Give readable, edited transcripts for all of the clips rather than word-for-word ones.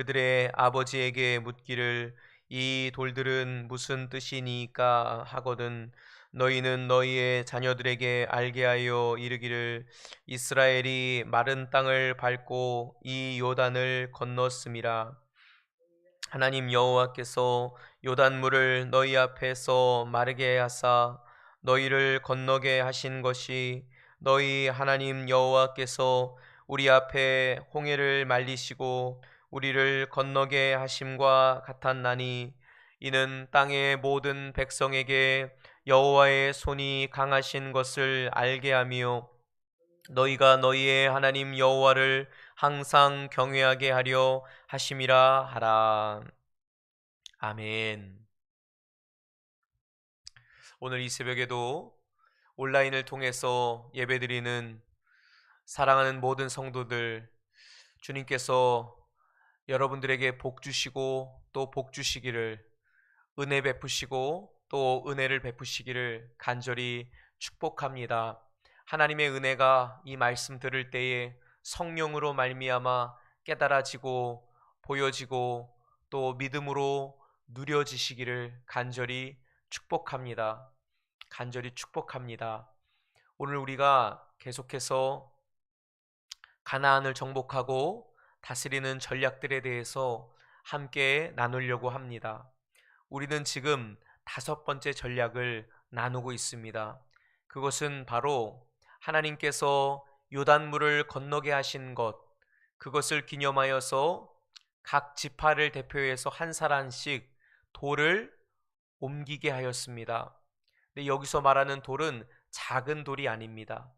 그들의 아버지에게 묻기를 이 돌들은 무슨 뜻이니까 하거든 너희는 너희의 자녀들에게 알게 하여 이르기를 이스라엘이 마른 땅을 밟고 이 요단을 건넜음이라. 하나님 여호와께서 요단물을 너희 앞에서 마르게 하사 너희를 건너게 하신 것이 너희 하나님 여호와께서 우리 앞에 홍해를 말리시고 우리를 건너게 하심과 같았나니 이는 땅의 모든 백성에게 여호와의 손이 강하신 것을 알게 하며 너희가 너희의 하나님 여호와를 항상 경외하게 하려 하심이라 하라. 아멘. 오늘 이 새벽에도 온라인을 통해서 예배드리는 사랑하는 모든 성도들, 주님께서 여러분들에게 복 주시고 또 복 주시기를, 은혜 베푸시고 또 은혜를 베푸시기를 간절히 축복합니다. 하나님의 은혜가 이 말씀 들을 때에 성령으로 말미암아 깨달아지고 보여지고 또 믿음으로 누려지시기를 간절히 축복합니다. 간절히 축복합니다. 오늘 우리가 계속해서 가나안을 정복하고 다스리는 전략들에 대해서 함께 나누려고 합니다. 우리는 지금 5번째 전략을 나누고 있습니다. 그것은 바로 하나님께서 요단물을 건너게 하신 것, 그것을 기념하여서 각 지파를 대표해서 한 사람씩 돌을 옮기게 하였습니다. 근데 여기서 말하는 돌은 작은 돌이 아닙니다.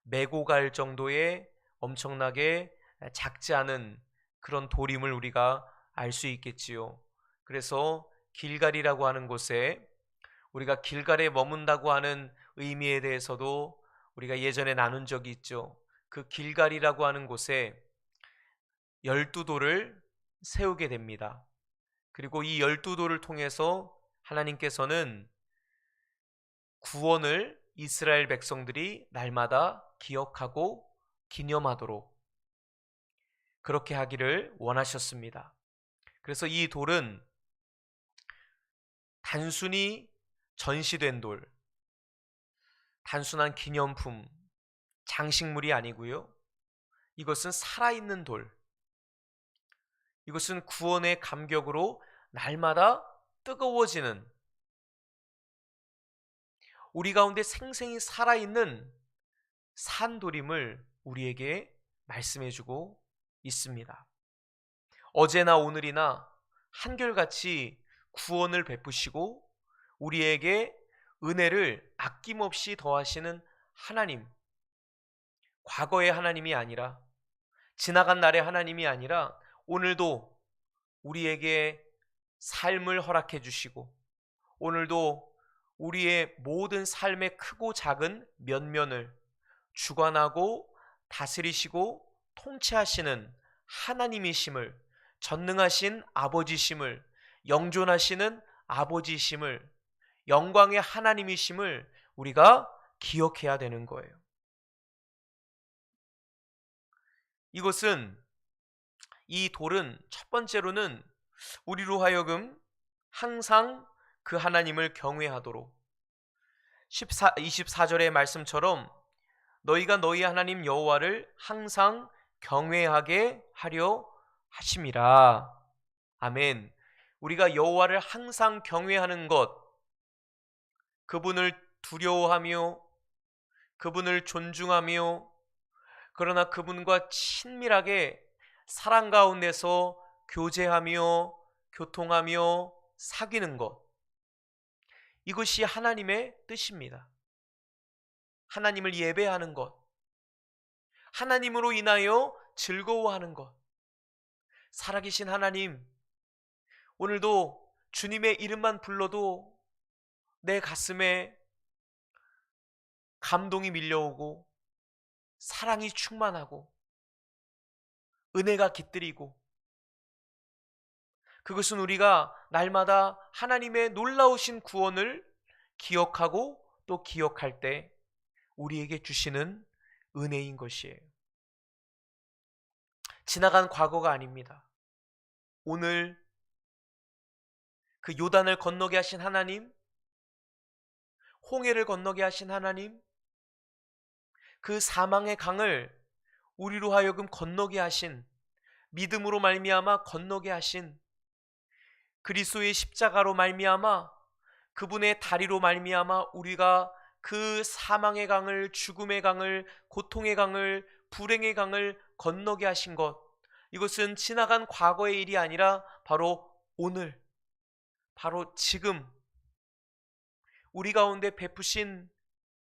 메고 갈 정도의 엄청나게 작지 않은 그런 돌임을 우리가 알 수 있겠지요. 그래서 길갈이라고 하는 곳에 우리가 길갈에 머문다고 하는 의미에 대해서도 우리가 예전에 나눈 적이 있죠. 그 길갈이라고 하는 곳에 12돌을 세우게 됩니다. 그리고 이 12돌을 통해서 하나님께서는 구원을 이스라엘 백성들이 날마다 기억하고 기념하도록 그렇게 하기를 원하셨습니다. 그래서 이 돌은 단순히 전시된 돌, 단순한 기념품, 장식물이 아니고요. 이것은 살아있는 돌, 이것은 구원의 감격으로 날마다 뜨거워지는 우리 가운데 생생히 살아있는 산돌임을 우리에게 말씀해주고 있습니다. 어제나 오늘이나 한결같이 구원을 베푸시고 우리에게 은혜를 아낌없이 더하시는 하나님, 과거의 하나님이 아니라 지나간 날의 하나님이 아니라 오늘도 우리에게 삶을 허락해 주시고 오늘도 우리의 모든 삶의 크고 작은 면면을 주관하고 다스리시고 통치하시는 하나님이심을, 전능하신 아버지심을, 영존하시는 아버지심을, 영광의 하나님이심을 우리가 기억해야 되는 거예요. 이것은 이 돌은 첫 번째로는 우리로 하여금 항상 그 하나님을 경외하도록 24절의 말씀처럼 너희가 너희 하나님 여호와를 항상 경외하게 하려 하심이라. 아멘. 우리가 여호와를 항상 경외하는 것, 그분을 두려워하며 그분을 존중하며 그러나 그분과 친밀하게 사랑 가운데서 교제하며 교통하며 사귀는 것, 이것이 하나님의 뜻입니다. 하나님을 예배하는 것, 하나님으로 인하여 즐거워하는 것. 살아계신 하나님, 오늘도 주님의 이름만 불러도 내 가슴에 감동이 밀려오고 사랑이 충만하고 은혜가 깃들이고, 그것은 우리가 날마다 하나님의 놀라우신 구원을 기억하고 또 기억할 때 우리에게 주시는 은혜인 것이에요. 지나간 과거가 아닙니다. 오늘 그 요단을 건너게 하신 하나님, 홍해를 건너게 하신 하나님, 그 사망의 강을 우리로 하여금 건너게 하신, 믿음으로 말미암아 건너게 하신, 그리스도의 십자가로 말미암아 그분의 다리로 말미암아 우리가 그 사망의 강을, 죽음의 강을, 고통의 강을, 불행의 강을 건너게 하신 것, 이것은 지나간 과거의 일이 아니라 바로 오늘, 바로 지금 우리 가운데 베푸신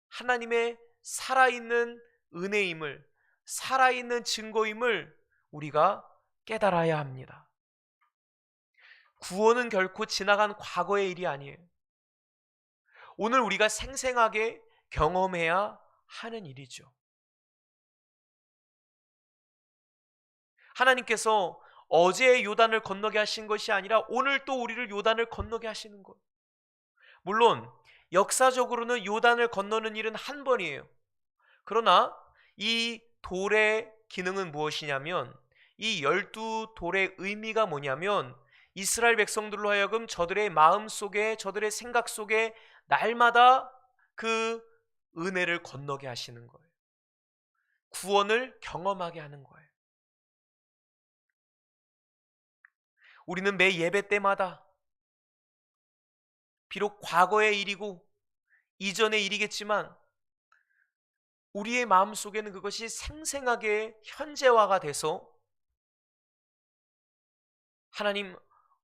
하나님의 살아있는 은혜임을, 살아있는 증거임을 우리가 깨달아야 합니다. 구원은 결코 지나간 과거의 일이 아니에요. 오늘 우리가 생생하게 경험해야 하는 일이죠. 하나님께서 어제 요단을 건너게 하신 것이 아니라 오늘 또 우리를 요단을 건너게 하시는 것. 물론 역사적으로는 요단을 건너는 일은 한 번이에요. 그러나 이 돌의 기능은 무엇이냐면, 이 12돌의 의미가 뭐냐면, 이스라엘 백성들로 하여금 저들의 마음 속에, 저들의 생각 속에 날마다 그 은혜를 건너게 하시는 거예요. 구원을 경험하게 하는 거예요. 우리는 매 예배 때마다 비록 과거의 일이고 이전의 일이겠지만 우리의 마음 속에는 그것이 생생하게 현재화가 돼서, 하나님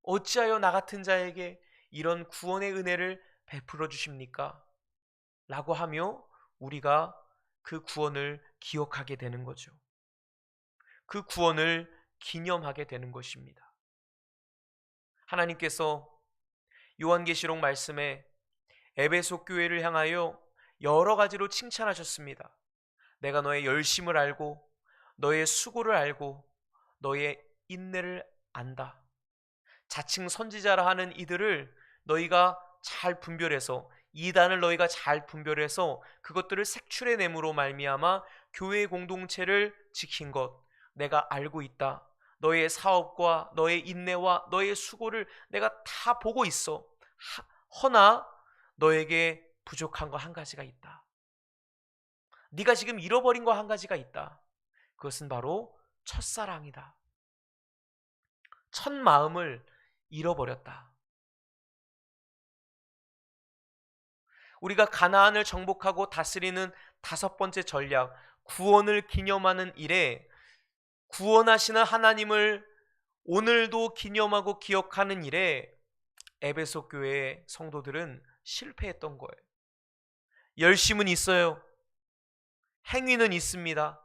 어찌하여 나 같은 자에게 이런 구원의 은혜를 베풀어 주십니까? 라고 하며 우리가 그 구원을 기억하게 되는 거죠. 그 구원을 기념하게 되는 것입니다. 하나님께서 요한계시록 말씀에 에베소 교회를 향하여 여러 가지로 칭찬하셨습니다. 내가 너의 열심을 알고 너의 수고를 알고 너의 인내를 안다. 자칭 선지자라 하는 이들을 너희가 잘 분별해서, 이단을 너희가 잘 분별해서 그것들을 색출해냄으로 말미암아 교회 공동체를 지킨 것 내가 알고 있다. 너의 사업과 너의 인내와 너의 수고를 내가 다 보고 있어. 허나 너에게 부족한 거 한 가지가 있다. 네가 지금 잃어버린 거 한 가지가 있다. 그것은 바로 첫사랑이다. 첫 마음을 잃어버렸다. 우리가 가나안을 정복하고 다스리는 다섯 번째 전략, 구원을 기념하는 일에, 구원하시는 하나님을 오늘도 기념하고 기억하는 일에 에베소 교회의 성도들은 실패했던 거예요. 열심은 있어요. 행위는 있습니다.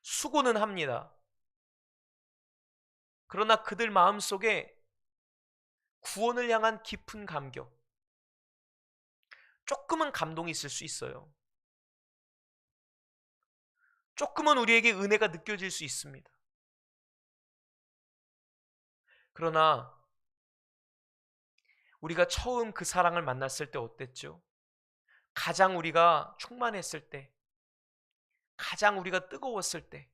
수고는 합니다. 그러나 그들 마음속에 구원을 향한 깊은 감격, 조금은 감동이 있을 수 있어요. 조금은 우리에게 은혜가 느껴질 수 있습니다. 그러나 우리가 처음 그 사랑을 만났을 때 어땠죠? 가장 우리가 충만했을 때, 가장 우리가 뜨거웠을 때,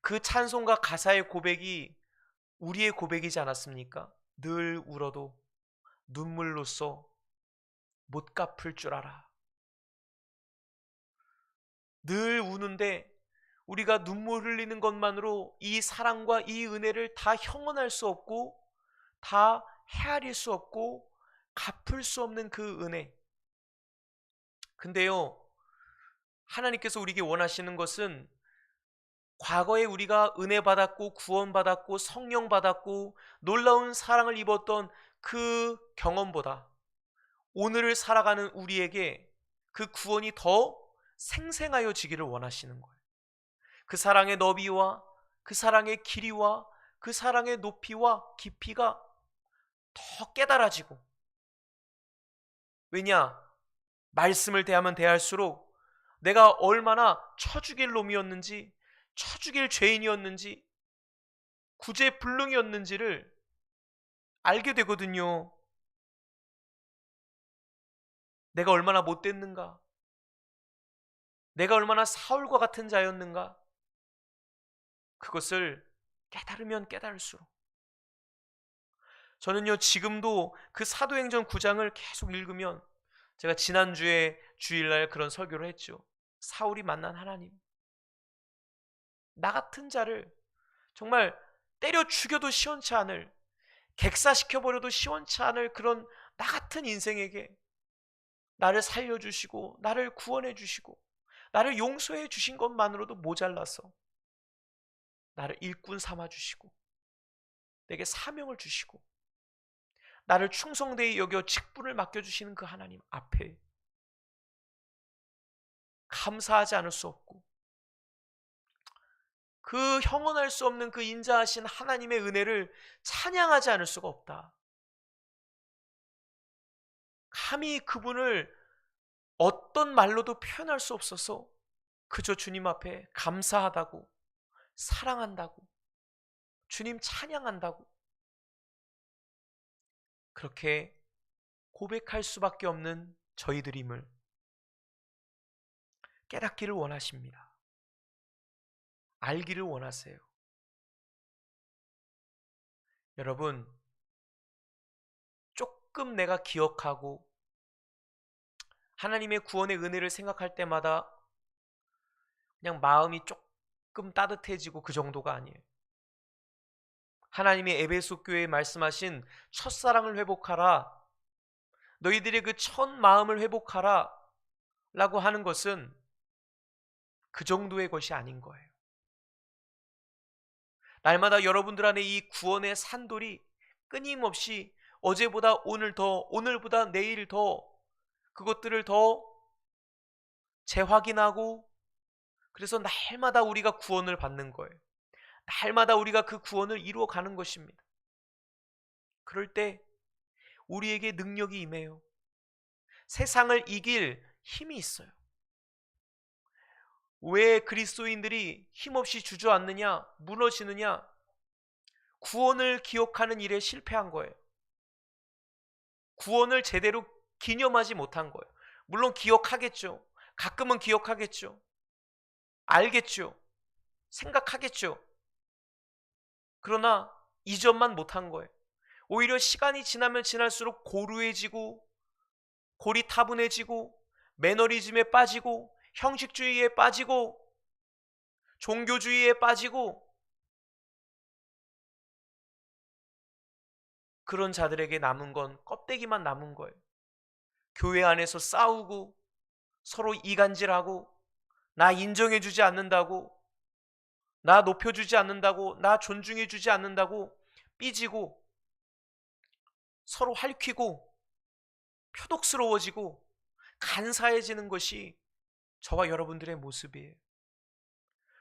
그 찬송과 가사의 고백이 우리의 고백이지 않았습니까? 늘 울어도 눈물로써 못 갚을 줄 알아. 늘 우는데 우리가 눈물 흘리는 것만으로 이 사랑과 이 은혜를 다 형언할 수 없고, 다 헤아릴 수 없고, 갚을 수 없는 그 은혜. 근데요, 하나님께서 우리에게 원하시는 것은 과거에 우리가 은혜 받았고 구원 받았고 성령 받았고 놀라운 사랑을 입었던 그 경험보다 오늘을 살아가는 우리에게 그 구원이 더 생생하여 지기를 원하시는 거예요. 그 사랑의 너비와 그 사랑의 길이와 그 사랑의 높이와 깊이가 더 깨달아지고, 왜냐? 말씀을 대하면 대할수록 내가 얼마나 쳐죽일 놈이었는지, 쳐죽일 죄인이었는지, 구제불능이었는지를 알게 되거든요. 내가 얼마나 못됐는가, 내가 얼마나 사울과 같은 자였는가, 그것을 깨달으면 깨달을수록 저는요 지금도 그 사도행전 9장을 계속 읽으면 제가 지난주에 주일날 그런 설교를 했죠. 사울이 만난 하나님, 나 같은 자를 정말 때려 죽여도 시원치 않을, 객사시켜버려도 시원치 않을 그런 나 같은 인생에게 나를 살려주시고 나를 구원해 주시고 나를 용서해 주신 것만으로도 모자라서 나를 일꾼 삼아 주시고 내게 사명을 주시고 나를 충성되이 여겨 직분을 맡겨주시는 그 하나님 앞에 감사하지 않을 수 없고, 그 형언할 수 없는 그 인자하신 하나님의 은혜를 찬양하지 않을 수가 없다. 감히 그분을 어떤 말로도 표현할 수 없어서 그저 주님 앞에 감사하다고, 사랑한다고, 주님 찬양한다고 그렇게 고백할 수밖에 없는 저희들임을 깨닫기를 원하십니다. 알기를 원하세요. 여러분, 조금 내가 기억하고 하나님의 구원의 은혜를 생각할 때마다 그냥 마음이 조금 따뜻해지고 그 정도가 아니에요. 하나님의 에베소 교회에 말씀하신 첫사랑을 회복하라, 너희들의 그 첫 마음을 회복하라 라고 하는 것은 그 정도의 것이 아닌 거예요. 날마다 여러분들 안에 이 구원의 산돌이 끊임없이 어제보다 오늘 더, 오늘보다 내일 더 그것들을 더 재확인하고, 그래서 날마다 우리가 구원을 받는 거예요. 날마다 우리가 그 구원을 이루어가는 것입니다. 그럴 때 우리에게 능력이 임해요. 세상을 이길 힘이 있어요. 왜 그리스도인들이 힘없이 주저앉느냐, 무너지느냐? 구원을 기억하는 일에 실패한 거예요. 구원을 제대로 기념하지 못한 거예요. 물론 기억하겠죠. 가끔은 기억하겠죠. 알겠죠. 생각하겠죠. 그러나 이전만 못한 거예요. 오히려 시간이 지나면 지날수록 고루해지고 고리타분해지고 매너리즘에 빠지고 형식주의에 빠지고 종교주의에 빠지고, 그런 자들에게 남은 건 껍데기만 남은 거예요. 교회 안에서 싸우고 서로 이간질하고 나 인정해주지 않는다고, 나 높여주지 않는다고, 나 존중해주지 않는다고 삐지고 서로 핥히고 표독스러워지고 간사해지는 것이 저와 여러분들의 모습이에요.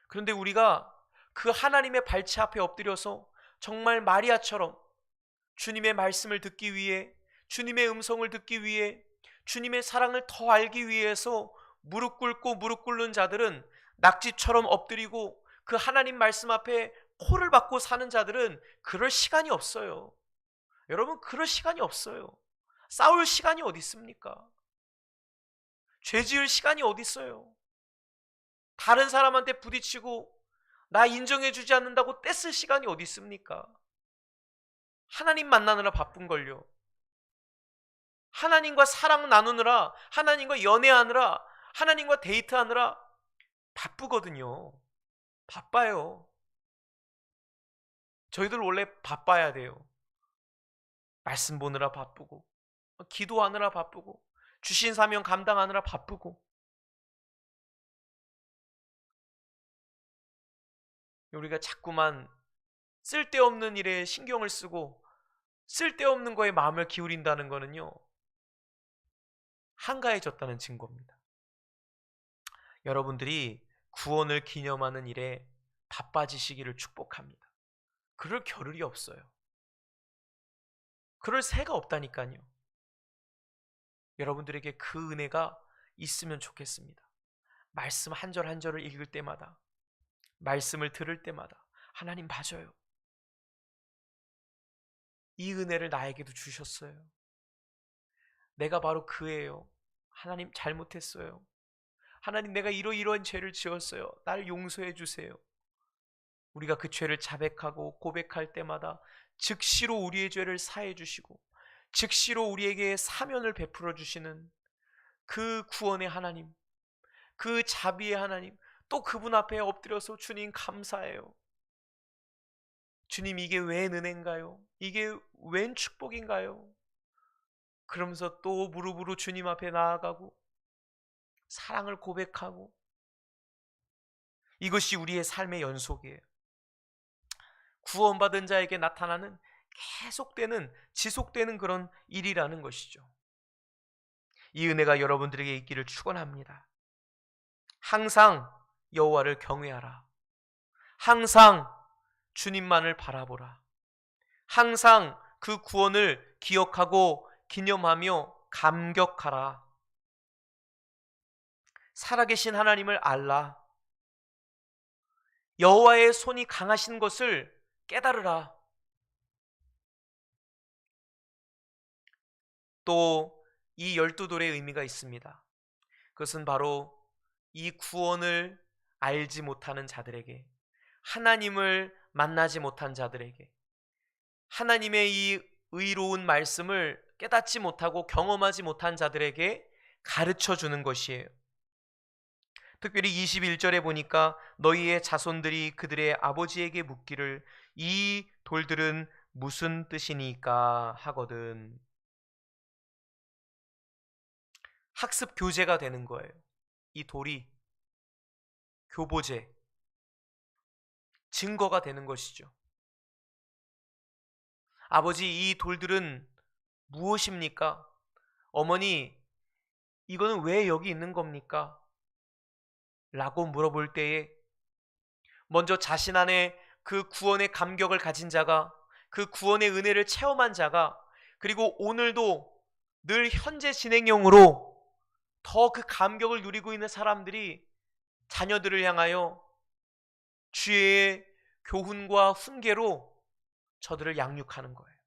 그런데 우리가 그 하나님의 발치 앞에 엎드려서 정말 마리아처럼 주님의 말씀을 듣기 위해, 주님의 음성을 듣기 위해, 주님의 사랑을 더 알기 위해서 무릎 꿇고 무릎 꿇는 자들은, 낙지처럼 엎드리고 그 하나님 말씀 앞에 코를 박고 사는 자들은 그럴 시간이 없어요. 여러분, 그럴 시간이 없어요. 싸울 시간이 어디 있습니까? 죄 지을 시간이 어디 있어요? 다른 사람한테 부딪히고 나 인정해주지 않는다고 떼쓸 시간이 어디 있습니까? 하나님 만나느라 바쁜걸요. 하나님과 사랑 나누느라, 하나님과 연애하느라, 하나님과 데이트하느라 바쁘거든요. 바빠요. 저희들 원래 바빠야 돼요. 말씀 보느라 바쁘고, 기도하느라 바쁘고, 주신 사명 감당하느라 바쁘고. 우리가 자꾸만 쓸데없는 일에 신경을 쓰고 쓸데없는 거에 마음을 기울인다는 거는요, 한가해졌다는 증거입니다. 여러분들이 구원을 기념하는 일에 바빠지시기를 축복합니다. 그럴 겨를이 없어요. 그럴 새가 없다니까요. 여러분들에게 그 은혜가 있으면 좋겠습니다. 말씀 한 절 한 절을 읽을 때마다, 말씀을 들을 때마다 하나님 맞아요. 이 은혜를 나에게도 주셨어요. 내가 바로 그예요. 하나님 잘못했어요. 하나님 내가 이러이러한 죄를 지었어요. 나를 용서해 주세요. 우리가 그 죄를 자백하고 고백할 때마다 즉시로 우리의 죄를 사해 주시고 즉시로 우리에게 사면을 베풀어 주시는 그 구원의 하나님, 그 자비의 하나님, 또 그분 앞에 엎드려서 주님 감사해요. 주님, 이게 웬 은혜인가요? 이게 웬 축복인가요? 그러면서 또 무릎으로 주님 앞에 나아가고 사랑을 고백하고, 이것이 우리의 삶의 연속이에요. 구원받은 자에게 나타나는 계속되는, 지속되는 그런 일이라는 것이죠. 이 은혜가 여러분들에게 있기를 축원합니다. 항상 여호와를 경외하라. 항상 주님만을 바라보라. 항상 그 구원을 기억하고 기념하며 감격하라. 살아계신 하나님을 알라. 여호와의 손이 강하신 것을 깨달으라. 또 이 12돌의 의미가 있습니다. 그것은 바로 이 구원을 알지 못하는 자들에게, 하나님을 만나지 못한 자들에게, 하나님의 이 의로운 말씀을 깨닫지 못하고 경험하지 못한 자들에게 가르쳐 주는 것이에요. 특별히 21절에 보니까 너희의 자손들이 그들의 아버지에게 묻기를 이 돌들은 무슨 뜻이니까 하거든. 학습 교재가 되는 거예요. 이 돌이 교보제, 증거가 되는 것이죠. 아버지, 이 돌들은 무엇입니까? 어머니, 이거는 왜 여기 있는 겁니까? 라고 물어볼 때에 먼저 자신 안에 그 구원의 감격을 가진 자가, 그 구원의 은혜를 체험한 자가, 그리고 오늘도 늘 현재 진행형으로 더 그 감격을 누리고 있는 사람들이 자녀들을 향하여 주의 교훈과 훈계로 저들을 양육하는 거예요.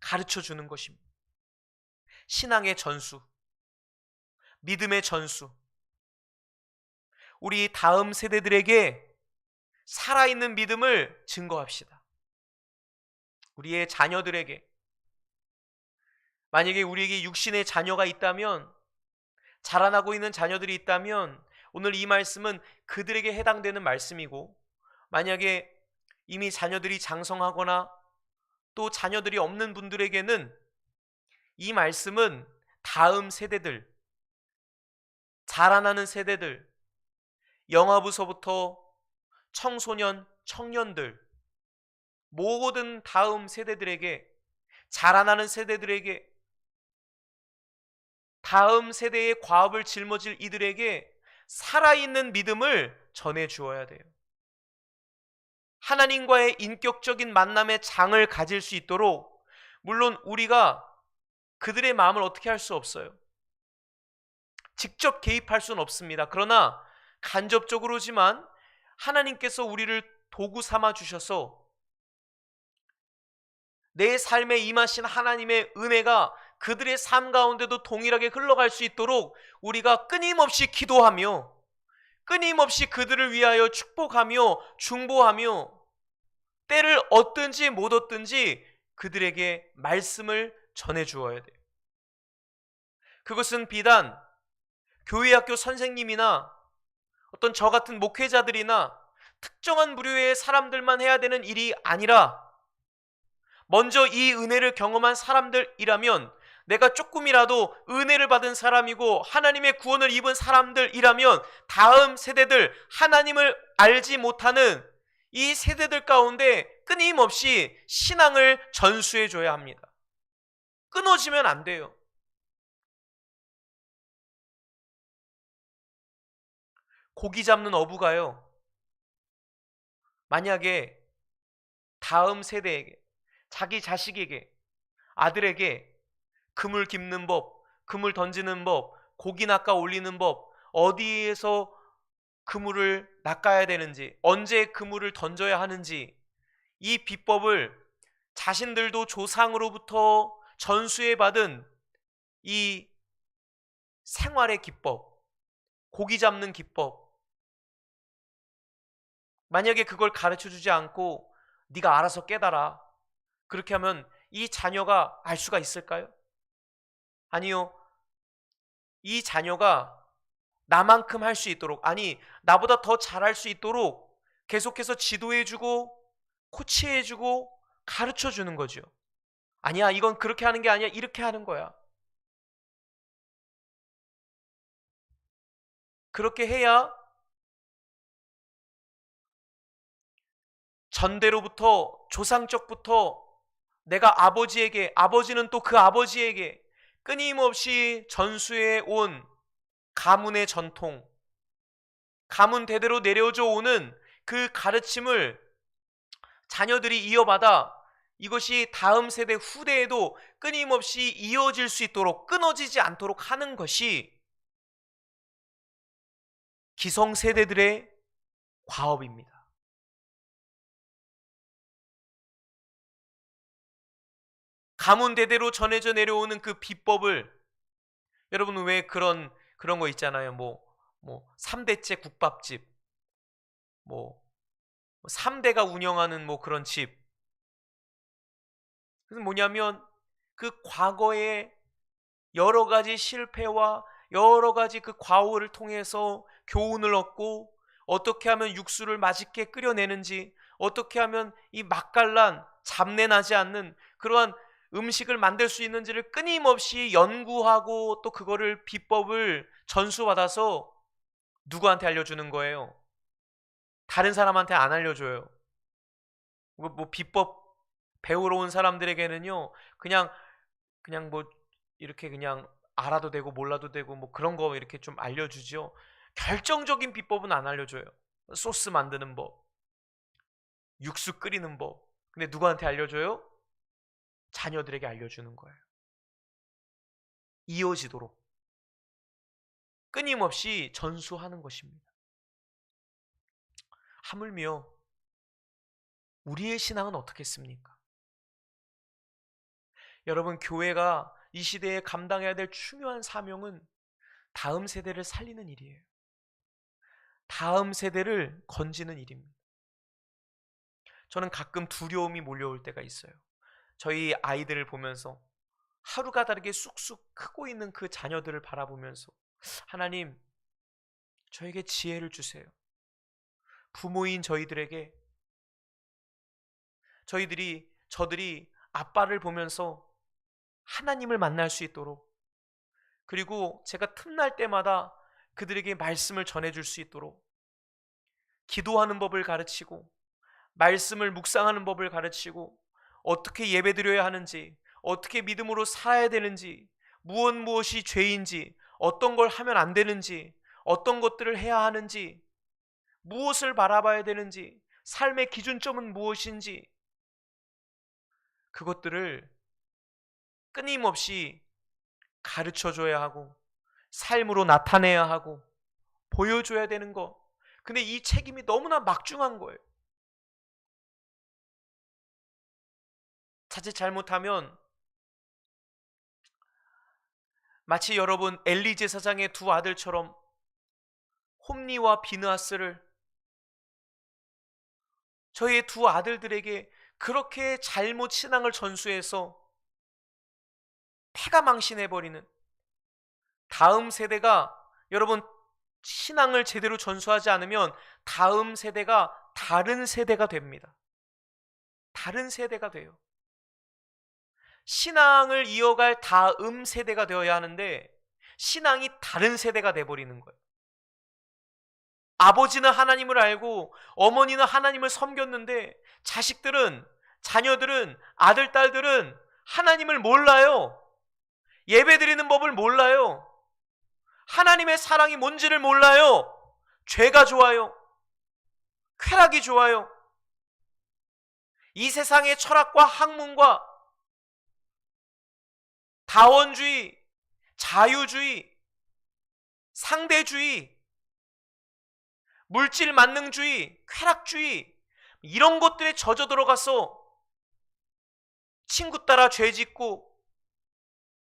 가르쳐 주는 것입니다. 신앙의 전수, 믿음의 전수, 우리 다음 세대들에게 살아있는 믿음을 증거합시다. 우리의 자녀들에게, 만약에 우리에게 육신의 자녀가 있다면, 자라나고 있는 자녀들이 있다면 오늘 이 말씀은 그들에게 해당되는 말씀이고, 만약에 이미 자녀들이 장성하거나 또 자녀들이 없는 분들에게는 이 말씀은 다음 세대들, 자라나는 세대들, 영아부서부터 청소년, 청년들, 모든 다음 세대들에게, 자라나는 세대들에게, 다음 세대의 과업을 짊어질 이들에게 살아있는 믿음을 전해 주어야 돼요. 하나님과의 인격적인 만남의 장을 가질 수 있도록, 물론 우리가 그들의 마음을 어떻게 할 수 없어요. 직접 개입할 수는 없습니다. 그러나 간접적으로지만 하나님께서 우리를 도구 삼아 주셔서 내 삶에 임하신 하나님의 은혜가 그들의 삶 가운데도 동일하게 흘러갈 수 있도록 우리가 끊임없이 기도하며, 끊임없이 그들을 위하여 축복하며 중보하며, 때를 얻든지 못 얻든지 그들에게 말씀을 전해 주어야 돼요. 그것은 비단 교회 학교 선생님이나 어떤 저 같은 목회자들이나 특정한 부류의 사람들만 해야 되는 일이 아니라, 먼저 이 은혜를 경험한 사람들이라면, 내가 조금이라도 은혜를 받은 사람이고 하나님의 구원을 입은 사람들이라면 다음 세대들, 하나님을 알지 못하는 이 세대들 가운데 끊임없이 신앙을 전수해 줘야 합니다. 끊어지면 안 돼요. 고기 잡는 어부가요, 만약에 다음 세대에게, 자기 자식에게, 아들에게 그물 깁는 법, 그물 던지는 법, 고기 낚아 올리는 법, 어디에서 그물을 낚아야 되는지, 언제 그물을 던져야 하는지, 이 비법을 자신들도 조상으로부터 전수해 받은 이 생활의 기법, 고기 잡는 기법, 만약에 그걸 가르쳐 주지 않고 네가 알아서 깨달아, 그렇게 하면 이 자녀가 알 수가 있을까요? 아니요. 이 자녀가 나만큼 할 수 있도록, 아니 나보다 더 잘할 수 있도록 계속해서 지도해주고 코치해주고 가르쳐주는 거죠. 아니야, 이건 그렇게 하는 게 아니야, 이렇게 하는 거야. 그렇게 해야 전대로부터, 조상적부터 내가 아버지에게, 아버지는 또 그 아버지에게 끊임없이 전수해 온 가문의 전통, 가문 대대로 내려져 오는 그 가르침을 자녀들이 이어받아 이것이 다음 세대 후대에도 끊임없이 이어질 수 있도록, 끊어지지 않도록 하는 것이 기성세대들의 과업입니다. 가문 대대로 전해져 내려오는 그 비법을, 여러분은 왜 그런 거 있잖아요. 뭐 3대째 국밥집, 뭐 3대가 운영하는 뭐 그런 집. 그래서 뭐냐면 그 과거의 여러 가지 실패와 여러 가지 그 과오를 통해서 교훈을 얻고, 어떻게 하면 육수를 맛있게 끓여내는지, 어떻게 하면 이 맛깔난 잡내 나지 않는 그러한 음식을 만들 수 있는지를 끊임없이 연구하고, 또 그거를 비법을 전수받아서 누구한테 알려주는 거예요? 다른 사람한테 안 알려줘요. 뭐 비법 배우러 온 사람들에게는요, 그냥 뭐 이렇게 그냥 알아도 되고 몰라도 되고 뭐 그런 거 이렇게 좀 알려주죠. 결정적인 비법은 안 알려줘요. 소스 만드는 법, 육수 끓이는 법. 근데 누구한테 알려줘요? 자녀들에게 알려주는 거예요. 이어지도록 끊임없이 전수하는 것입니다. 하물며 우리의 신앙은 어떻겠습니까? 여러분, 교회가 이 시대에 감당해야 될 중요한 사명은 다음 세대를 살리는 일이에요. 다음 세대를 건지는 일입니다. 저는 가끔 두려움이 몰려올 때가 있어요. 저희 아이들을 보면서, 하루가 다르게 쑥쑥 크고 있는 그 자녀들을 바라보면서, 하나님, 저에게 지혜를 주세요. 부모인 저들이 아빠를 보면서 하나님을 만날 수 있도록, 그리고 제가 틈날 때마다 그들에게 말씀을 전해줄 수 있도록 기도하는 법을 가르치고, 말씀을 묵상하는 법을 가르치고, 어떻게 예배드려야 하는지, 어떻게 믿음으로 살아야 되는지, 무엇이 죄인지, 어떤 걸 하면 안 되는지, 어떤 것들을 해야 하는지, 무엇을 바라봐야 되는지, 삶의 기준점은 무엇인지, 그것들을 끊임없이 가르쳐줘야 하고 삶으로 나타내야 하고 보여줘야 되는 거. 근데 이 책임이 너무나 막중한 거예요. 자칫 잘못하면 마치 여러분 엘리 제사장의 두 아들처럼 홈니와 비느하스를, 저의 두 아들들에게 그렇게 잘못 신앙을 전수해서 패가망신해버리는, 다음 세대가, 여러분 신앙을 제대로 전수하지 않으면 다음 세대가 다른 세대가 됩니다. 다른 세대가 돼요. 신앙을 이어갈 다음 세대가 되어야 하는데 신앙이 다른 세대가 돼버리는 거예요. 아버지는 하나님을 알고 어머니는 하나님을 섬겼는데 자녀들은, 아들, 딸들은 하나님을 몰라요. 예배드리는 법을 몰라요. 하나님의 사랑이 뭔지를 몰라요. 죄가 좋아요. 쾌락이 좋아요. 이 세상의 철학과 학문과 다원주의, 자유주의, 상대주의, 물질 만능주의, 쾌락주의, 이런 것들에 젖어 들어가서 친구 따라 죄 짓고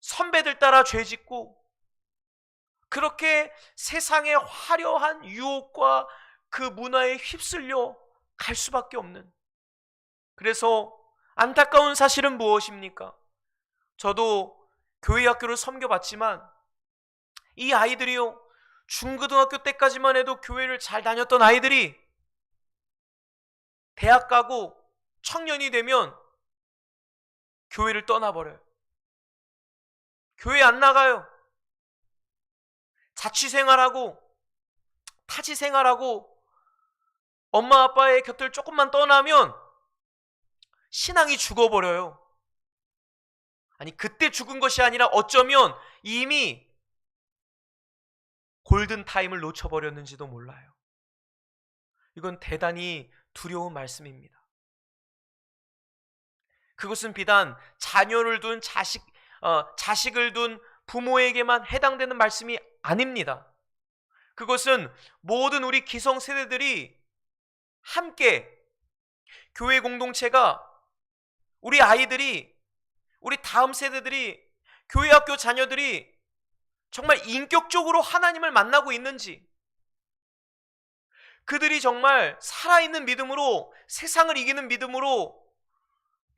선배들 따라 죄 짓고, 그렇게 세상의 화려한 유혹과 그 문화에 휩쓸려 갈 수밖에 없는. 그래서 안타까운 사실은 무엇입니까? 저도 교회 학교를 섬겨봤지만 이 아이들이요, 중고등학교 때까지만 해도 교회를 잘 다녔던 아이들이 대학 가고 청년이 되면 교회를 떠나버려요. 교회 안 나가요. 자취생활하고 타지생활하고 엄마 아빠의 곁을 조금만 떠나면 신앙이 죽어버려요. 아니, 그때 죽은 것이 아니라 어쩌면 이미 골든타임을 놓쳐버렸는지도 몰라요. 이건 대단히 두려운 말씀입니다. 그것은 비단 자녀를 둔 자식을 둔 부모에게만 해당되는 말씀이 아닙니다. 그것은 모든 우리 기성세대들이 함께 교회 공동체가, 우리 아이들이, 우리 다음 세대들이, 교회 학교 자녀들이 정말 인격적으로 하나님을 만나고 있는지, 그들이 정말 살아있는 믿음으로, 세상을 이기는 믿음으로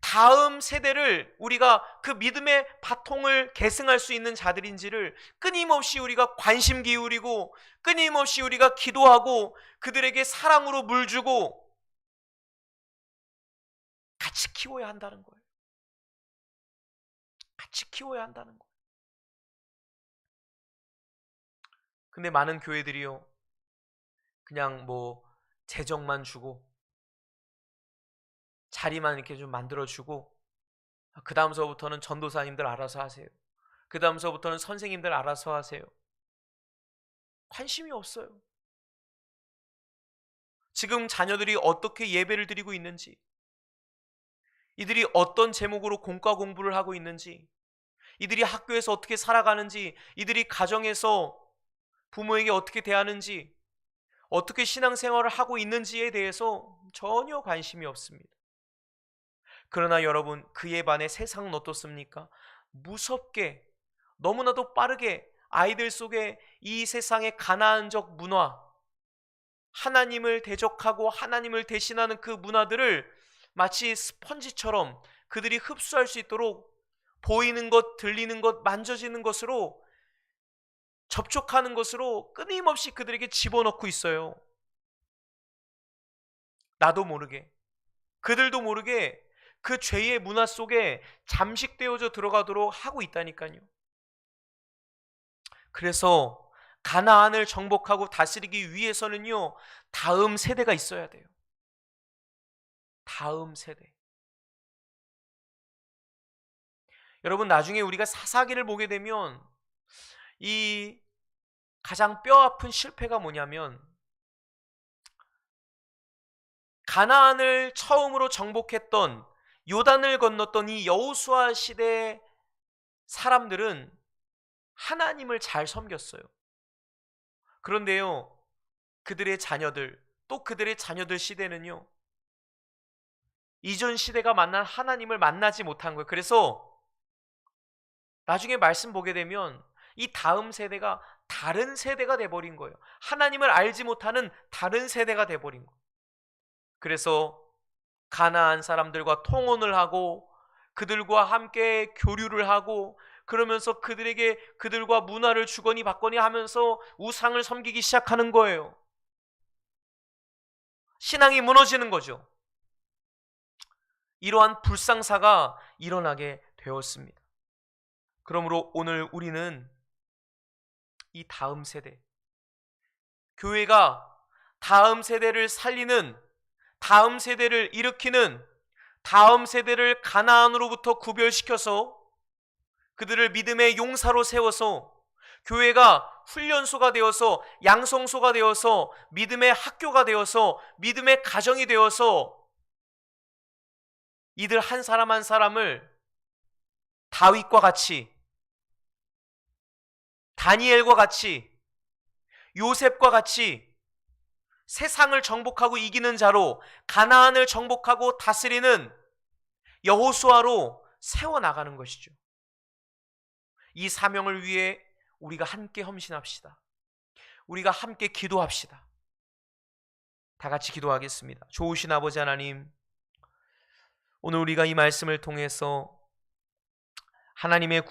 다음 세대를 우리가 그 믿음의 바통을 계승할 수 있는 자들인지를 끊임없이 우리가 관심 기울이고, 끊임없이 우리가 기도하고, 그들에게 사랑으로 물 주고 같이 키워야 한다는 거예요. 같이 키워야 한다는 거예요. 근데 많은 교회들이요, 그냥 재정만 주고 자리만 이렇게 좀 만들어주고, 그 다음서부터는 전도사님들 알아서 하세요. 그 다음서부터는 선생님들 알아서 하세요. 관심이 없어요. 지금 자녀들이 어떻게 예배를 드리고 있는지, 이들이 어떤 제목으로 공과 공부를 하고 있는지, 이들이 학교에서 어떻게 살아가는지, 이들이 가정에서 부모에게 어떻게 대하는지, 어떻게 신앙생활을 하고 있는지에 대해서 전혀 관심이 없습니다. 그러나 여러분, 그에 반해 세상은 어떻습니까? 무섭게, 너무나도 빠르게 아이들 속에 이 세상의 가나안적 문화, 하나님을 대적하고 하나님을 대신하는 그 문화들을 마치 스펀지처럼 그들이 흡수할 수 있도록 보이는 것, 들리는 것, 만져지는 것으로, 접촉하는 것으로 끊임없이 그들에게 집어넣고 있어요. 나도 모르게, 그들도 모르게 그 죄의 문화 속에 잠식되어져 들어가도록 하고 있다니까요. 그래서 가나안을 정복하고 다스리기 위해서는요, 다음 세대가 있어야 돼요. 다음 세대. 여러분, 나중에 우리가 사사기를 보게 되면 이 가장 뼈아픈 실패가 뭐냐면, 가나안을 처음으로 정복했던, 요단을 건넜던 이 여호수아 시대의 사람들은 하나님을 잘 섬겼어요. 그런데요, 그들의 자녀들, 또 그들의 자녀들 시대는요, 이전 시대가 만난 하나님을 만나지 못한 거예요. 그래서 나중에 말씀 보게 되면 이 다음 세대가 다른 세대가 돼버린 거예요. 하나님을 알지 못하는 다른 세대가 돼버린 거예요. 그래서 가나안 사람들과 통혼을 하고 그들과 함께 교류를 하고, 그러면서 그들과 문화를 주거니 받거니 하면서 우상을 섬기기 시작하는 거예요. 신앙이 무너지는 거죠. 이러한 불상사가 일어나게 되었습니다. 그러므로 오늘 우리는 이 다음 세대, 교회가 다음 세대를 살리는, 다음 세대를 일으키는, 다음 세대를 가나안으로부터 구별시켜서 그들을 믿음의 용사로 세워서 교회가 훈련소가 되어서, 양성소가 되어서, 믿음의 학교가 되어서, 믿음의 가정이 되어서 이들 한 사람 한 사람을 다윗과 같이, 다니엘과 같이, 요셉과 같이 세상을 정복하고 이기는 자로, 가나안을 정복하고 다스리는 여호수아로 세워나가는 것이죠. 이 사명을 위해 우리가 함께 헌신합시다. 우리가 함께 기도합시다. 다 같이 기도하겠습니다. 좋으신 아버지 하나님, 오늘 우리가 이 말씀을 통해서 하나님의